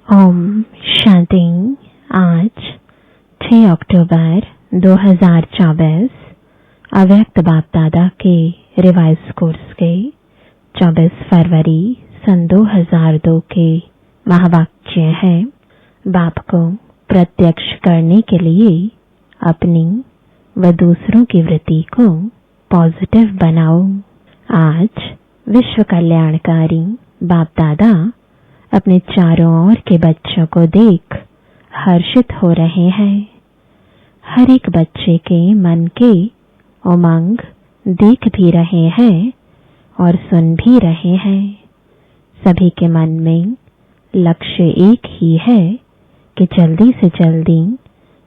ओम शांति। आज 6 अक्टूबर 2024 अव्यक्त बाप दादा के रिवाइज कोर्स के 24 फरवरी सन 2002 के महावाक्य है। बाप को प्रत्यक्ष करने के लिए अपनी व दूसरों की वृत्ति को पॉजिटिव बनाओ। आज विश्व कल्याणकारी बाप दादा अपने चारों ओर के बच्चों को देख हर्षित हो रहे हैं। हर एक बच्चे के मन के उमंग देख भी रहे हैं और सुन भी रहे हैं। सभी के मन में लक्ष्य एक ही है कि जल्दी से जल्दी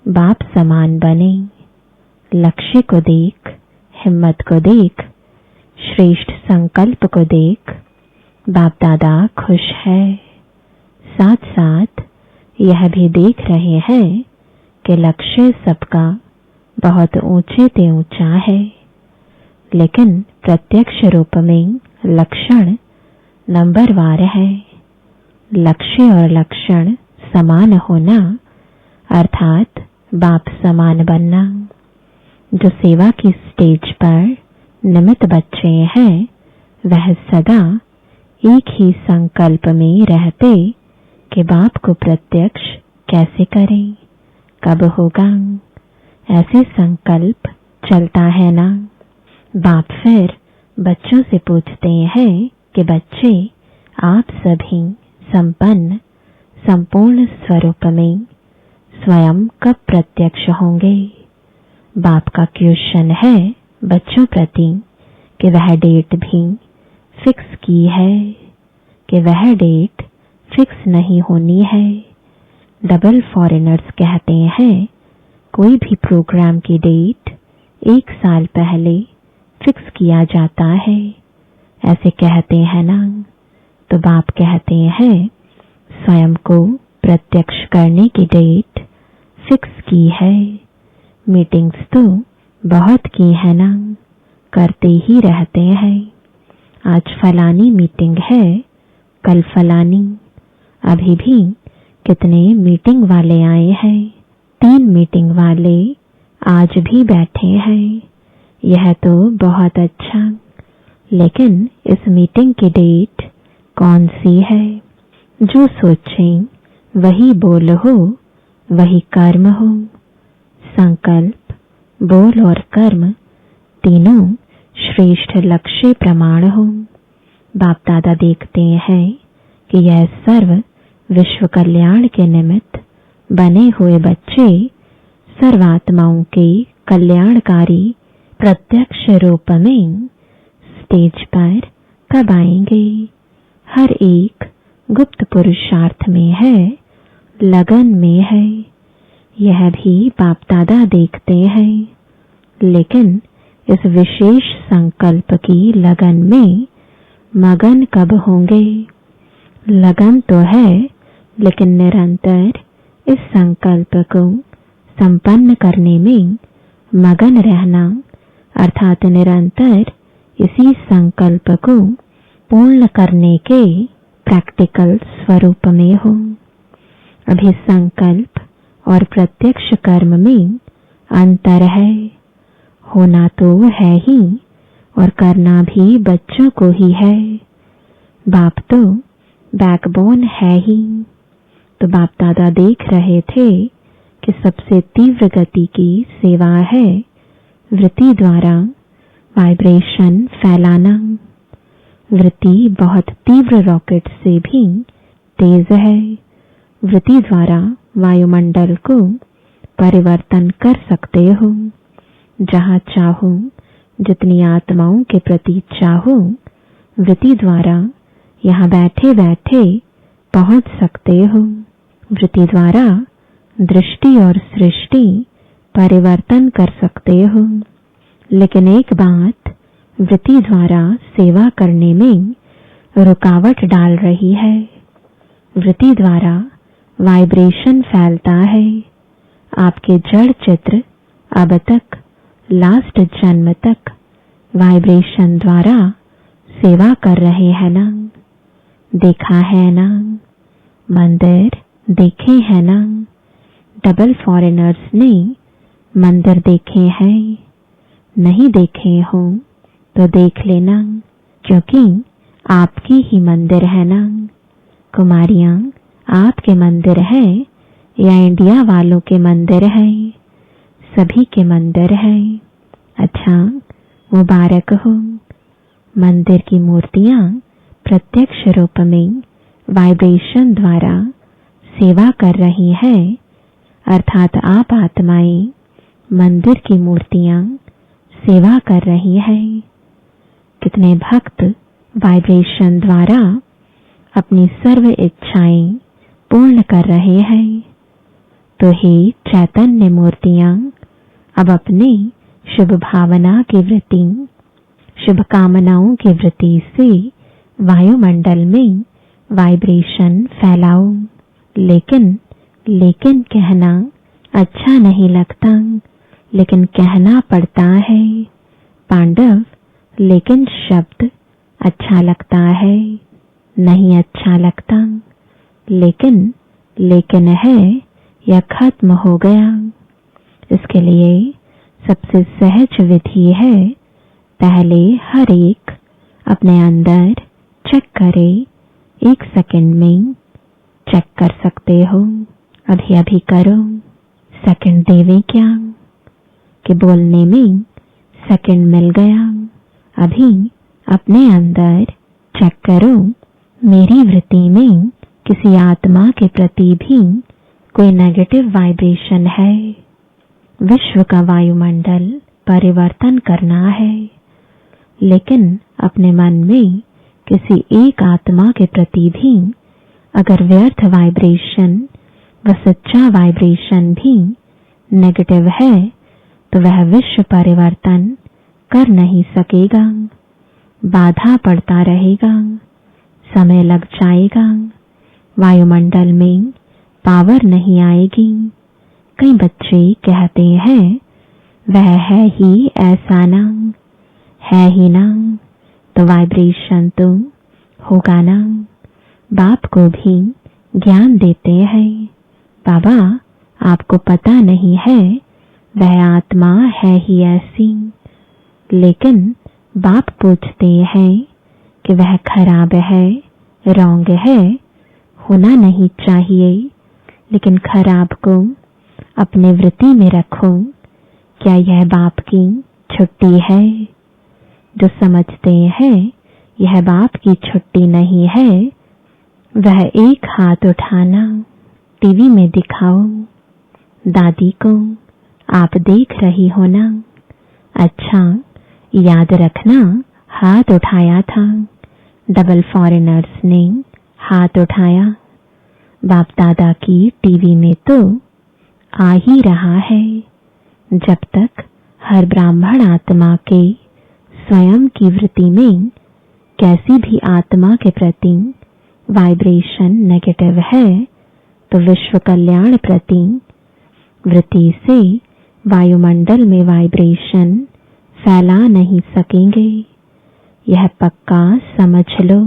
बाप समान बने। लक्ष्य को देख, हिम्मत को देख, श्रेष्ठ संकल्प को देख बाप दादा खुश है। साथ साथ यह भी देख रहे हैं कि लक्ष्य सबका बहुत ऊंचे से ऊंचा है, लेकिन प्रत्यक्ष रूप में लक्षण नंबरवार है। लक्ष्य और लक्षण समान होना अर्थात बाप समान बनना। जो सेवा की स्टेज पर निमित्त बच्चे हैं वह सदा एक ही संकल्प में रहते कि बाप को प्रत्यक्ष कैसे करें, कब होगा, ऐसे संकल्प चलता है ना। बाप फिर बच्चों से पूछते हैं कि बच्चे आप सभी संपन्न संपूर्ण स्वरूप में स्वयं कब प्रत्यक्ष होंगे। बाप का क्वेश्चन है बच्चों प्रति कि वह डेट भी फिक्स की है कि वह डेट फिक्स नहीं होनी है। डबल फॉरेनर्स कहते हैं कोई भी प्रोग्राम की डेट 1 साल पहले फिक्स किया जाता है, ऐसे कहते हैं ना। तो बाप कहते हैं स्वयं को प्रत्यक्ष करने की डेट फिक्स की है। मीटिंग्स तो बहुत की है ना, करते ही रहते हैं। आज फलानी मीटिंग है, कल फलानी। अभी भी कितने मीटिंग वाले आए हैं, 3 मीटिंग वाले आज भी बैठे हैं। यह तो बहुत अच्छा, लेकिन इस मीटिंग की डेट कौन सी है। जो सोचें वही बोल हो, वही कर्म हो। संकल्प, बोल और कर्म तीनों श्रेष्ठ लक्ष्य प्रमाण हो। बाप दादा देखते हैं कि यह सर्व विश्व कल्याण के निमित्त बने हुए बच्चे सर्वात्माओं के कल्याणकारी प्रत्यक्ष रूप में स्टेज पर कब आएंगे। हर एक गुप्त पुरुषार्थ में है, लगन में है। यह भी बाप दादा देखते हैं, लेकिन इस विशेष संकल्प की लगन में मगन कब होंगे। लगन तो है, लेकिन निरंतर इस संकल्प को संपन्न करने में मगन रहना अर्थात निरंतर इसी संकल्प को पूर्ण करने के प्रैक्टिकल स्वरूप में हो। अभी संकल्प और प्रत्यक्ष कर्म में अंतर है। होना तो है ही और करना भी बच्चों को ही है। बाप तो बैकबोन है ही। तो बाप दादा देख रहे थे कि सबसे तीव्र गति की सेवा है वृत्ति द्वारा वाइब्रेशन फैलाना। वृत्ति बहुत तीव्र रॉकेट से भी तेज है। वृत्ति द्वारा वायुमंडल को परिवर्तन कर सकते हो। जहाँ चाहो, जितनी आत्माओं के प्रति चाहो, वृत्ति द्वारा यहाँ बैठे बैठे पहुंच सकते हो। वृत्ति द्वारा दृष्टि और सृष्टि परिवर्तन कर सकते हो। लेकिन एक बात वृत्ति द्वारा सेवा करने में रुकावट डाल रही है। वृत्ति द्वारा वाइब्रेशन फैलता है। आपके जड़ चित्र अब तक लास्ट जन्म तक वाइब्रेशन द्वारा सेवा कर रहे हैं ना। देखा है ना, मंदिर देखे हैं ना, डबल फॉरेनर्स ने मंदिर देखे हैं। नहीं देखे हो तो देख लेना, क्योंकि आपकी ही मंदिर है ना। कुमारियां, आपके मंदिर है या इंडिया वालों के मंदिर है? सभी के मंदिर है। अच्छा, मुबारक हो। मंदिर की मूर्तियां प्रत्यक्ष रूप में वाइब्रेशन द्वारा सेवा कर रही है, अर्थात आप आत्माएं मंदिर की मूर्तियां सेवा कर रही है। कितने भक्त वाइब्रेशन द्वारा अपनी सर्व इच्छाएं पूर्ण कर रहे हैं। तो हे चैतन्य मूर्तियां, अब अपने शुभ भावना की वृत्ति, शुभकामनाओं की वृत्ति से वायुमंडल में वाइब्रेशन फैलाओ। लेकिन कहना अच्छा नहीं लगता, लेकिन कहना पड़ता है। पांडव, लेकिन शब्द अच्छा लगता है, नहीं अच्छा लगता। लेकिन है, यह खत्म हो गया। इसके लिए सबसे सहज विधि है, पहले हर एक अपने अंदर चेक करे। 1 सेकंड में चेक कर सकते हो, अभी करो। सेकंड देवे क्या कि बोलने में सेकंड मिल गया। अभी अपने अंदर चेक करो, मेरी वृत्ति में किसी आत्मा के प्रति भी कोई नेगेटिव वाइब्रेशन है। विश्व का वायुमंडल परिवर्तन करना है, लेकिन अपने मन में किसी एक आत्मा के प्रति भी अगर व्यर्थ वाइब्रेशन व सच्चा वाइब्रेशन भी नेगेटिव है, तो वह विश्व परिवर्तन कर नहीं सकेगा। बाधा पड़ता रहेगा, समय लग जाएगा, वायुमंडल में पावर नहीं आएगी। कई बच्चे कहते हैं वह है ही ऐसा ना, है ही ना, तो वाइब्रेशन तो होगा ना। बाप को भी ज्ञान देते हैं, बाबा आपको पता नहीं है वह आत्मा है ही ऐसी। लेकिन बाप पूछते हैं कि वह खराब है, रॉन्ग है, होना नहीं चाहिए, लेकिन खराब को अपने वृत्ति में रखो। क्या यह बाप की छुट्टी है? जो समझते हैं यह बाप की छुट्टी नहीं है, वह एक हाथ उठाना टीवी में दिखाओ। दादी को आप देख रही हो ना? अच्छा, याद रखना हाथ उठाया था, डबल फॉरेनर्स ने हाथ उठाया। बाप दादा की टीवी में तो आ ही रहा है। जब तक हर ब्राह्मण आत्मा के स्वयं की वृत्ति में कैसी भी आत्मा के प्रति वाइब्रेशन नेगेटिव है, तो विश्व कल्याण प्रति वृत्ति से वायुमंडल में वाइब्रेशन फैला नहीं सकेंगे। यह पक्का समझ लो।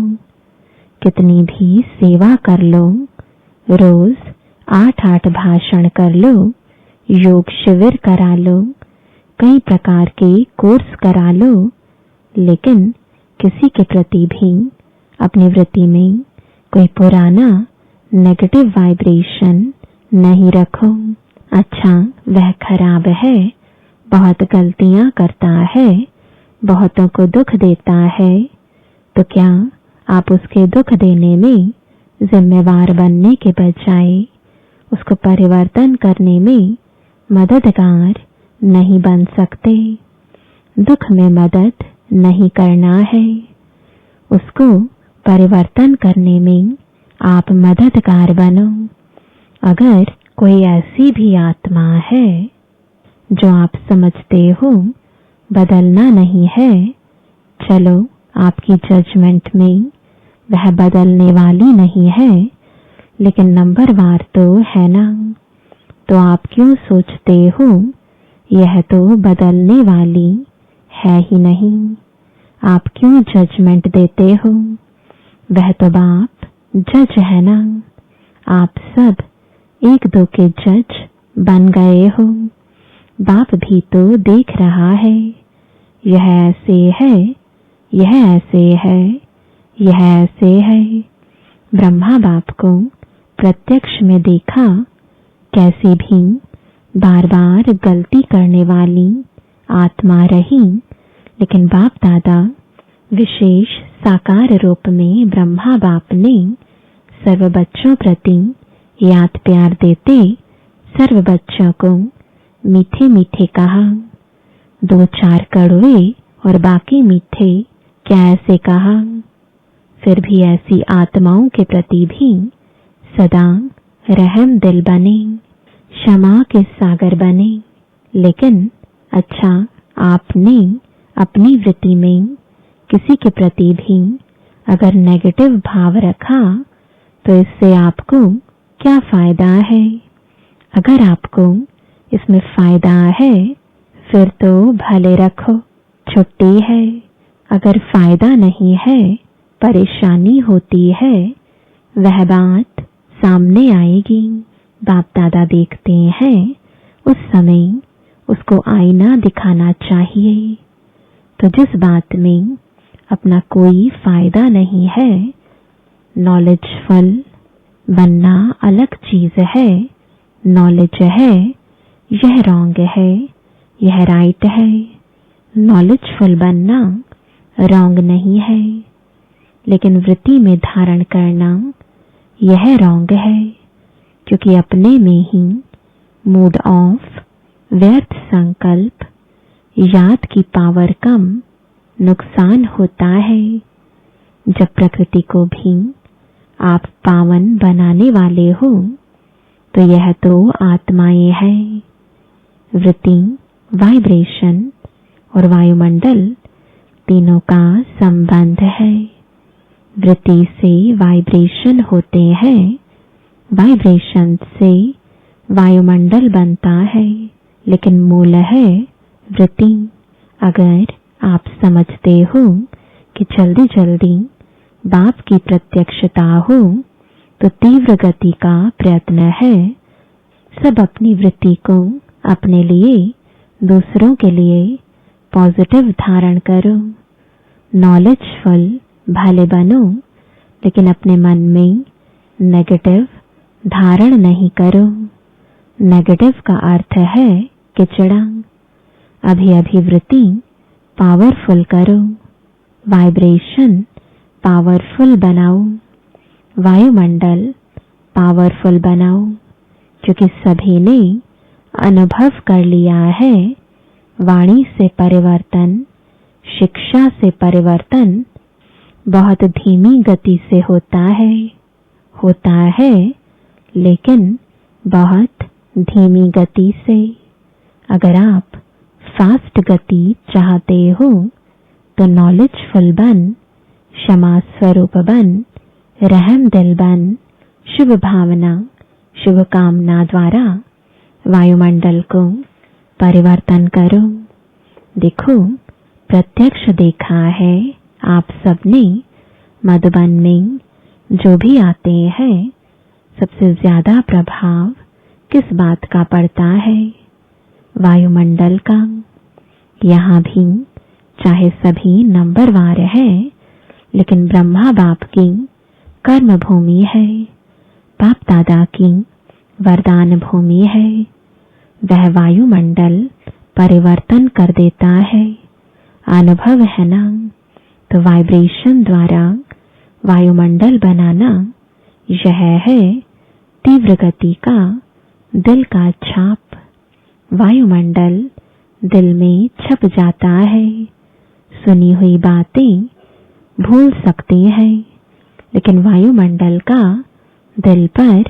कितनी भी सेवा कर लो, रोज 8-8 भाषण कर लो, योग शिविर करा लो, कई प्रकार के कोर्स करा लो, लेकिन किसी के प्रति भी अपनी वृत्ति में कोई पुराना नेगेटिव वाइब्रेशन नहीं रखो। अच्छा, वह खराब है, बहुत गलतियां करता है, बहुतों को दुख देता है, तो क्या आप उसके दुख देने में जिम्मेवार बनने के बजाय उसको परिवर्तन करने में मददगार नहीं बन सकते? दुख में मदद नहीं करना है, उसको परिवर्तन करने में आप मददगार बनो। अगर कोई ऐसी भी आत्मा है जो आप समझते हो बदलना नहीं है, चलो आपकी जजमेंट में वह बदलने वाली नहीं है, लेकिन नंबरवार तो है ना, तो आप क्यों सोचते हो यह तो बदलने वाली है ही नहीं? आप क्यों जजमेंट देते हो? वह तो बाप जज है ना। आप सब एक दो के जज बन गए हो। बाप भी तो देख रहा है, यह ऐसे है, यह ऐसे है, यह ऐसे है। ब्रह्मा बाप को प्रत्यक्ष में देखा, कैसी भी बार बार गलती करने वाली आत्मा रही, लेकिन बाप दादा विशेष साकार रूप में ब्रह्मा बाप ने सर्व बच्चों प्रति याद प्यार देते सर्व बच्चों को मीठे मीठे कहा। दो चार कड़वे और बाकी मीठे क्या ऐसे कहा। फिर भी ऐसी आत्माओं के प्रति भी सदा रहम दिल बने, क्षमा के सागर बने। लेकिन अच्छा, आपने अपनी वृत्ति में किसी के प्रति भी अगर नेगेटिव भाव रखा तो इससे आपको क्या फायदा है। अगर आपको इसमें फायदा है फिर तो भले रखो, छुट्टी है। अगर फायदा नहीं है, परेशानी होती है, वह बात सामने आएगी। बाप दादा देखते हैं, उस समय उसको आईना दिखाना चाहिए। तो जिस बात में अपना कोई फायदा नहीं है, नॉलेजफुल बनना अलग चीज है। नॉलेज है, यह रॉन्ग है, यह राइट है। नॉलेजफुल बनना रॉन्ग नहीं है, लेकिन वृत्ति में धारण करना यह रॉन्ग है, क्योंकि अपने में ही मूड ऑफ, व्यर्थ संकल्प, याद की पावर कम, नुकसान होता है। जब प्रकृति को भी आप पावन बनाने वाले हो तो यह तो आत्माएं हैं। वृत्ति, वाइब्रेशन और वायुमंडल तीनों का संबंध है। वृत्ति से वाइब्रेशन होते हैं, वाइब्रेशन से वायुमंडल बनता है, लेकिन मूल है वृत्ति। अगर आप समझते हो कि जल्दी जल्दी बाप की प्रत्यक्षता हो तो तीव्र गति का प्रयत्न है। सब अपनी वृत्ति को अपने लिए, दूसरों के लिए पॉजिटिव धारण करो। नॉलेजफुल भले बनो, लेकिन अपने मन में नेगेटिव धारण नहीं करो। नेगेटिव का अर्थ है किचड़ा। अभी अभी वृत्ति पावरफुल करो, वाइब्रेशन पावरफुल बनाओ, वायुमंडल पावरफुल बनाओ, क्योंकि सभी ने अनुभव कर लिया है वाणी से परिवर्तन, शिक्षा से परिवर्तन बहुत धीमी गति से होता है, लेकिन बहुत धीमी गति से। अगर आप फास्ट गति चाहते हो तो नॉलेजफुल बन, क्षमा स्वरूप बन, रहम दिल बन, शुभ भावना, शुभ कामना द्वारा वायुमंडल को परिवर्तन करो। देखो, प्रत्यक्ष देखा है आप सबने, मधुबन में जो भी आते हैं सबसे ज्यादा प्रभाव किस बात का पड़ता है? वायुमंडल का। यहाँ भी चाहे सभी नंबरवार है, लेकिन ब्रह्मा बाप की कर्म भूमि है, बाप दादा की वरदान भूमि है। वह वायुमंडल परिवर्तन कर देता है। अनुभव है ना? तो वाइब्रेशन द्वारा वायुमंडल बनाना यह है तीव्र गति का दिल का छाप। वायुमंडल दिल में छप जाता है। सुनी हुई बातें भूल सकते हैं, लेकिन वायुमंडल का दिल पर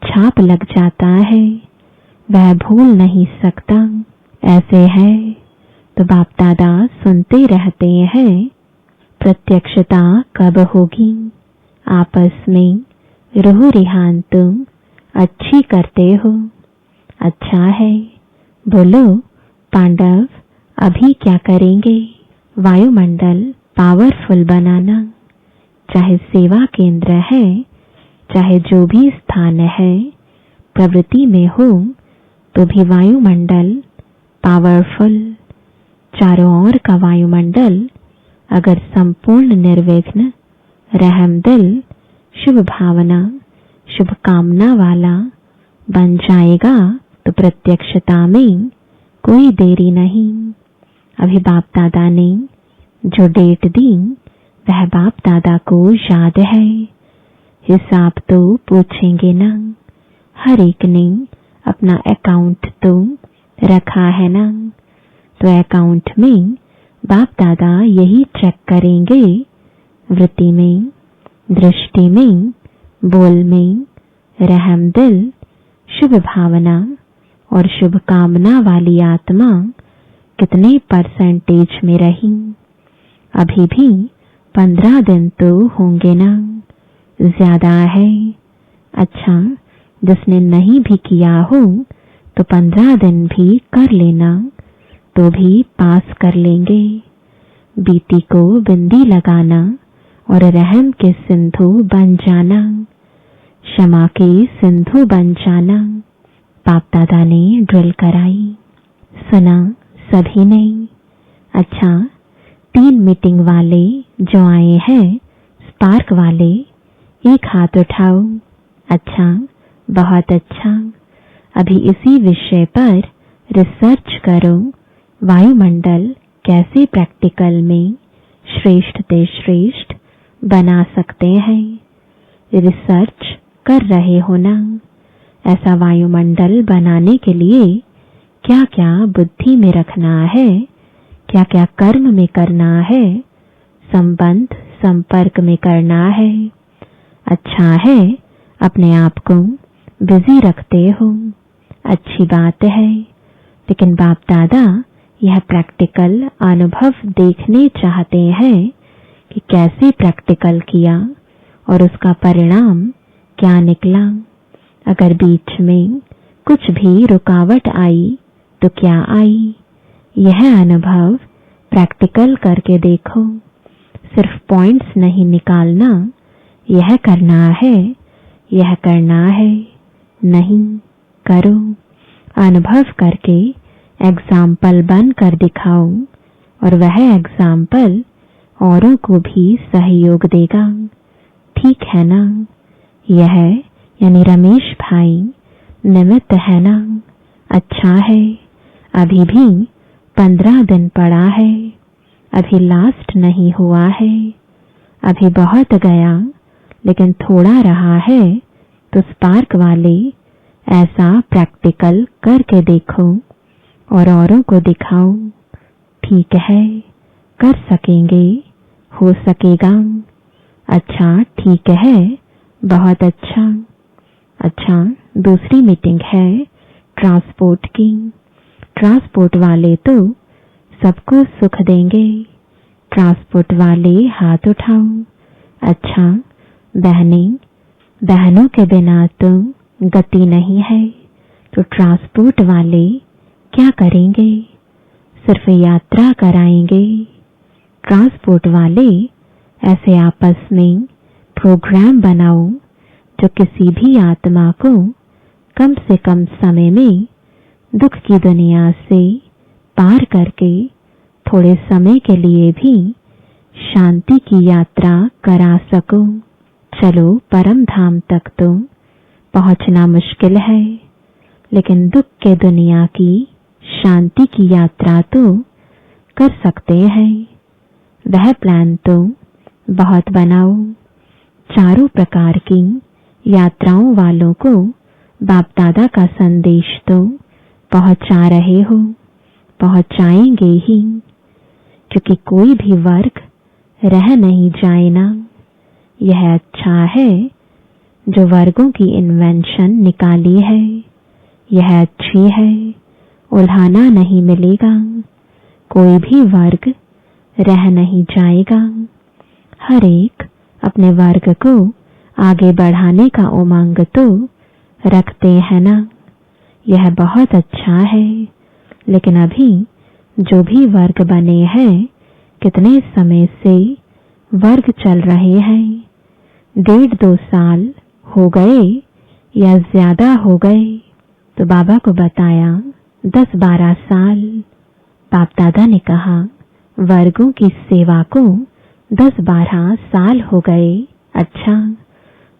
छाप लग जाता है, वह भूल नहीं सकता। ऐसे है तो बाप दादा सुनते रहते हैं, प्रत्यक्षता कब होगी? आपस में रूह रिहान तुम अच्छी करते हो, अच्छा है। बोलो पांडव अभी क्या करेंगे? वायुमंडल पावरफुल बनाना। चाहे सेवा केंद्र है, चाहे जो भी स्थान है प्रवृत्ति में हो तो भी वायुमंडल पावरफुल, चारों ओर का वायुमंडल अगर संपूर्ण निर्विघ्न, रहमदिल, शुभ भावना, शुभ कामना वाला बन जाएगा तो प्रत्यक्षता में कोई देरी नहीं। अभी बाप दादा ने जो डेट दी वह बाप दादा को याद है। हिसाब तो पूछेंगे ना, हर एक ने अपना अकाउंट तो रखा है ना, तो अकाउंट में बाप दादा यही चेक करेंगे, वृत्ति में, दृष्टि में, बोल में, रहमदिल, शुभ भावना और शुभ कामना वाली आत्मा कितने परसेंटेज में रही। अभी भी 15 दिन तो होंगे ना, ज्यादा है। अच्छा, जिसने नहीं भी किया हो तो 15 दिन भी कर लेना, तो भी पास कर लेंगे। बीती को बिंदी लगाना और रहम के सिंधु बन जाना, क्षमा के सिंधु बन जाना बाप दादा ने ड्रिल कराई। सुना सभी ने। अच्छा, 3 मीटिंग वाले जो आए हैं, स्पार्क वाले, एक हाथ उठाओ। अच्छा, बहुत अच्छा। अभी इसी विषय पर रिसर्च करो, वायुमंडल कैसे प्रैक्टिकल में श्रेष्ठ से श्रेष्ठ बना सकते हैं। रिसर्च कर रहे हो ना? ऐसा वायुमंडल बनाने के लिए क्या क्या बुद्धि में रखना है, क्या क्या कर्म में करना है, संबंध संपर्क में करना है। अच्छा है अपने आप को बिजी रखते हो, अच्छी बात है, लेकिन बाप दादा यह प्रैक्टिकल अनुभव देखने चाहते हैं कि कैसे प्रैक्टिकल किया और उसका परिणाम क्या निकला। अगर बीच में कुछ भी रुकावट आई तो क्या आई, यह अनुभव प्रैक्टिकल करके देखो। सिर्फ पॉइंट्स नहीं निकालना, यह करना है, यह करना है, नहीं करो। अनुभव करके एग्जाम्पल बन कर दिखाओ और वह एग्जाम्पल औरों को भी सहयोग देगा। ठीक है ना? यह यानी रमेश भाई निमित्त है ना? अच्छा है। अभी भी 15 दिन पड़ा है, अभी लास्ट नहीं हुआ है। अभी बहुत गया लेकिन थोड़ा रहा है, तो स्पार्क वाले ऐसा प्रैक्टिकल करके देखो और औरों को दिखाओ। ठीक है, कर सकेंगे, हो सकेगा। अच्छा, ठीक है, बहुत अच्छा। अच्छा, दूसरी मीटिंग है ट्रांसपोर्ट की। ट्रांसपोर्ट वाले तो सबको सुख देंगे। ट्रांसपोर्ट वाले हाथ उठाओ। अच्छा, बहनों के बिना तो गति नहीं है, तो ट्रांसपोर्ट वाले क्या करेंगे? सिर्फ यात्रा कराएंगे। ट्रांसपोर्ट वाले ऐसे आपस में प्रोग्राम बनाओ जो किसी भी आत्मा को कम से कम समय में दुख की दुनिया से पार करके थोड़े समय के लिए भी शांति की यात्रा करा सको। चलो, परम धाम तक तो पहुंचना मुश्किल है, लेकिन दुख के दुनिया की शांति की यात्रा तो कर सकते हैं। वह प्लान तो बहुत बनाओ। चारों प्रकार की यात्राओं वालों को बाप दादा का संदेश तो पहुंचा रहे हो, पहुंचाएंगे ही, क्योंकि कोई भी वर्ग रह नहीं जाए ना। यह अच्छा है जो वर्गों की इन्वेंशन निकाली है, यह अच्छी है, उल्हाना नहीं मिलेगा। कोई भी वर्ग रह नहीं जाएगा। हर एक अपने वर्ग को आगे बढ़ाने का उमंग तो रखते हैं ना। यह बहुत अच्छा है, लेकिन अभी जो भी वर्ग बने हैं, कितने समय से वर्ग चल रहे हैं, 1.5-2 साल हो गए या ज्यादा हो गए? तो बाबा को बताया 10-12 साल। बाप दादा ने कहा वर्गों की सेवा को 10-12 साल हो गए। अच्छा,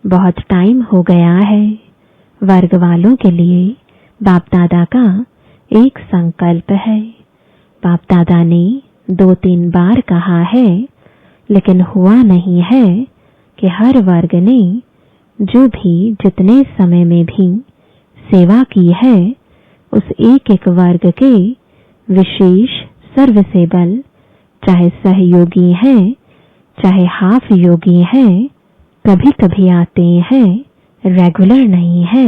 बहुत टाइम हो गया है। वर्ग वालों के लिए बाप दादा का एक संकल्प है। बाप दादा ने 2-3 बार कहा है, लेकिन हुआ नहीं है कि हर वर्ग ने जो भी जितने समय में भी सेवा की है, उस एक एक वर्ग के विशेष सर्विसेबल, चाहे सहयोगी हैं, चाहे हाफ योगी हैं, कभी कभी आते हैं, रेगुलर नहीं है,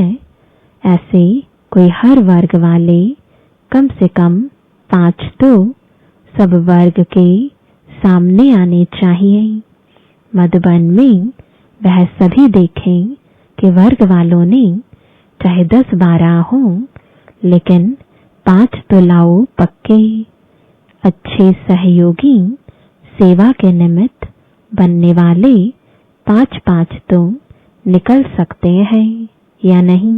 ऐसे कोई हर वर्ग वाले कम से कम 5 तो सब वर्ग के सामने आने चाहिए। मधुबन में वह सभी देखें कि वर्ग वालों ने चाहे 10-12 हों, लेकिन 5 तो लाओ पक्के। अच्छे सहयोगी, सेवा के निमित्त बनने वाले 5-5 तो निकल सकते हैं या नहीं?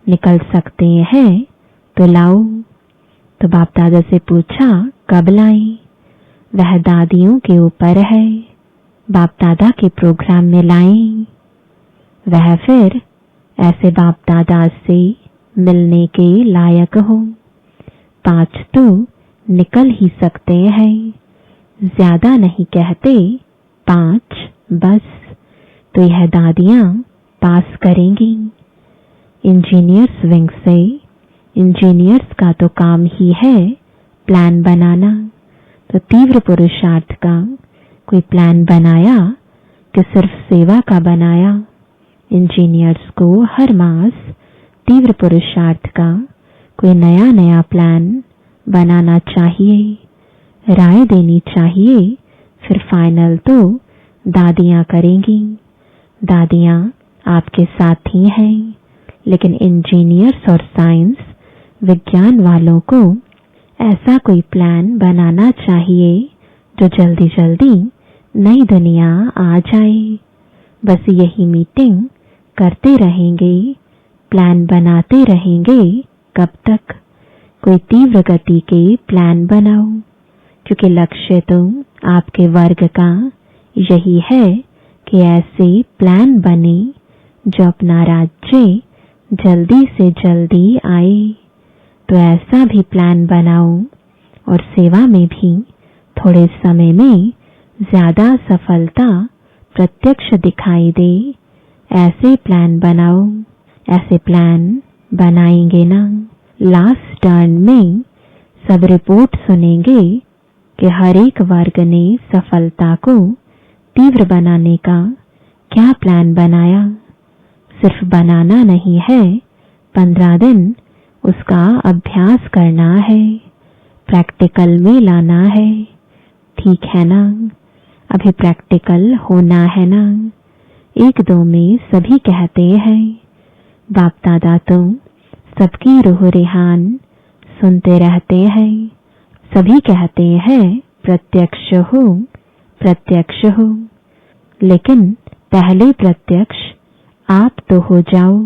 निकल सकते हैं तो लाओ। तो बाप दादा से पूछा कब लाएं? वह दादियों के ऊपर है, बाप दादा के प्रोग्राम में लाएं। वह फिर ऐसे बाप दादा से मिलने के लायक हो। 5 तो निकल ही सकते हैं, ज्यादा नहीं कहते, 5 बस। तो यह दादियां पास करेंगी। इंजीनियर्स विंग से इंजीनियर्स का तो काम ही है प्लान बनाना। तो तीव्र पुरुषार्थ का कोई प्लान बनाया कि सिर्फ सेवा का बनाया? इंजीनियर्स को हर मास तीव्र पुरुषार्थ का कोई नया नया प्लान बनाना चाहिए, राय देनी चाहिए, फिर फाइनल तो दादियां करेंगी। दादियां आपके साथी हैं, लेकिन इंजीनियर्स और साइंस विज्ञान वालों को ऐसा कोई प्लान बनाना चाहिए जो जल्दी जल्दी नई दुनिया आ जाए। बस यही मीटिंग करते रहेंगे, प्लान बनाते रहेंगे। कब तक? कोई तीव्र गति के प्लान बनाओ, क्योंकि लक्ष्य तो आपके वर्ग का यही है कि ऐसे प्लान बने जो अपना राज्य जल्दी से जल्दी आए। तो ऐसा भी प्लान बनाओ और सेवा में भी थोड़े समय में ज्यादा सफलता प्रत्यक्ष दिखाई दे, ऐसे प्लान बनाओ। ऐसे प्लान बनाएंगे ना, लास्ट टर्न में सब रिपोर्ट सुनेंगे कि हर एक वर्ग ने सफलता को तीव्र बनाने का क्या प्लान बनाया। सिर्फ बनाना नहीं है, 15 दिन उसका अभ्यास करना है, प्रैक्टिकल में लाना है। ठीक है ना? अभी प्रैक्टिकल होना है ना? 1-2 में सभी कहते हैं, बाप दादा तो सबकी रूह रेहान सुनते रहते हैं। सभी कहते हैं प्रत्यक्ष हो, प्रत्यक्ष हो। लेकिन पहले प्रत्यक्ष आप तो हो जाओ,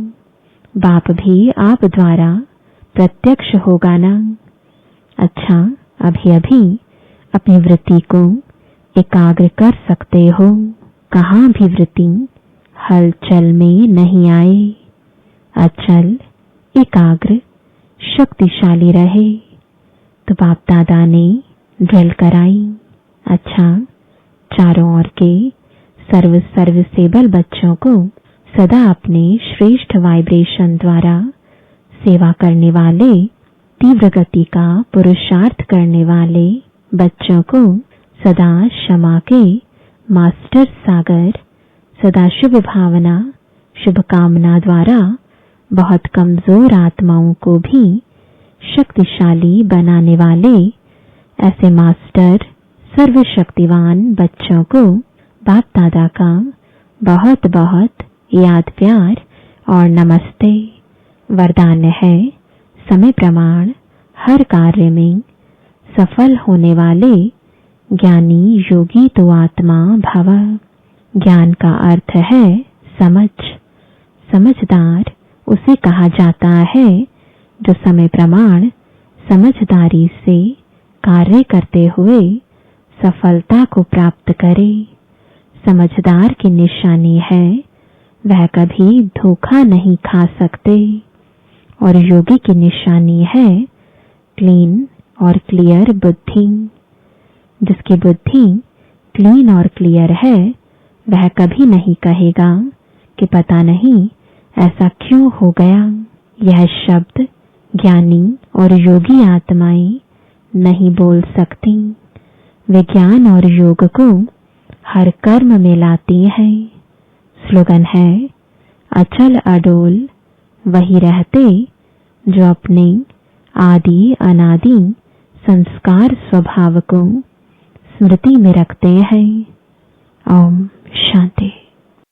बाप भी आप द्वारा प्रत्यक्ष होगा ना। अच्छा, अभी अभी अपनी वृत्ति को एकाग्र कर सकते हो। कहाँ भी वृत्ति हलचल में नहीं आए, अचल, एकाग्र, शक्तिशाली रहे। तो बाप दादा ने ड्रिल कराई। अच्छा, चारों ओर के सर्विसेबल बच्चों को सदा अपने श्रेष्ठ वाइब्रेशन द्वारा सेवा करने वाले, तीव्र गति का पुरुषार्थ करने वाले बच्चों को सदा क्षमा के मास्टर सागर, सदा शुभ भावना, शुभकामना द्वारा बहुत कमजोर आत्माओं को भी शक्तिशाली बनाने वाले ऐसे मास्टर सर्वशक्तिवान बच्चों को बाप दादा का बहुत बहुत याद प्यार और नमस्ते। वरदान है समय प्रमाण हर कार्य में सफल होने वाले ज्ञानी योगी तो आत्मा भव। ज्ञान का अर्थ है समझ, समझदार उसे कहा जाता है जो समय प्रमाण समझदारी से कार्य करते हुए सफलता को प्राप्त करे। समझदार की निशानी है वह कभी धोखा नहीं खा सकते, और योगी की निशानी है क्लीन और क्लियर बुद्धि। जिसकी बुद्धि क्लीन और क्लियर है वह कभी नहीं कहेगा कि पता नहीं ऐसा क्यों हो गया। यह शब्द ज्ञानी और योगी आत्माएं नहीं बोल सकती। वे ज्ञान और योग को हर कर्म में लाती है। स्लोगन है, अचल अडोल वही रहते जो अपने आदि अनादि संस्कार स्वभाव को स्मृति में रखते हैं। ओम शांति।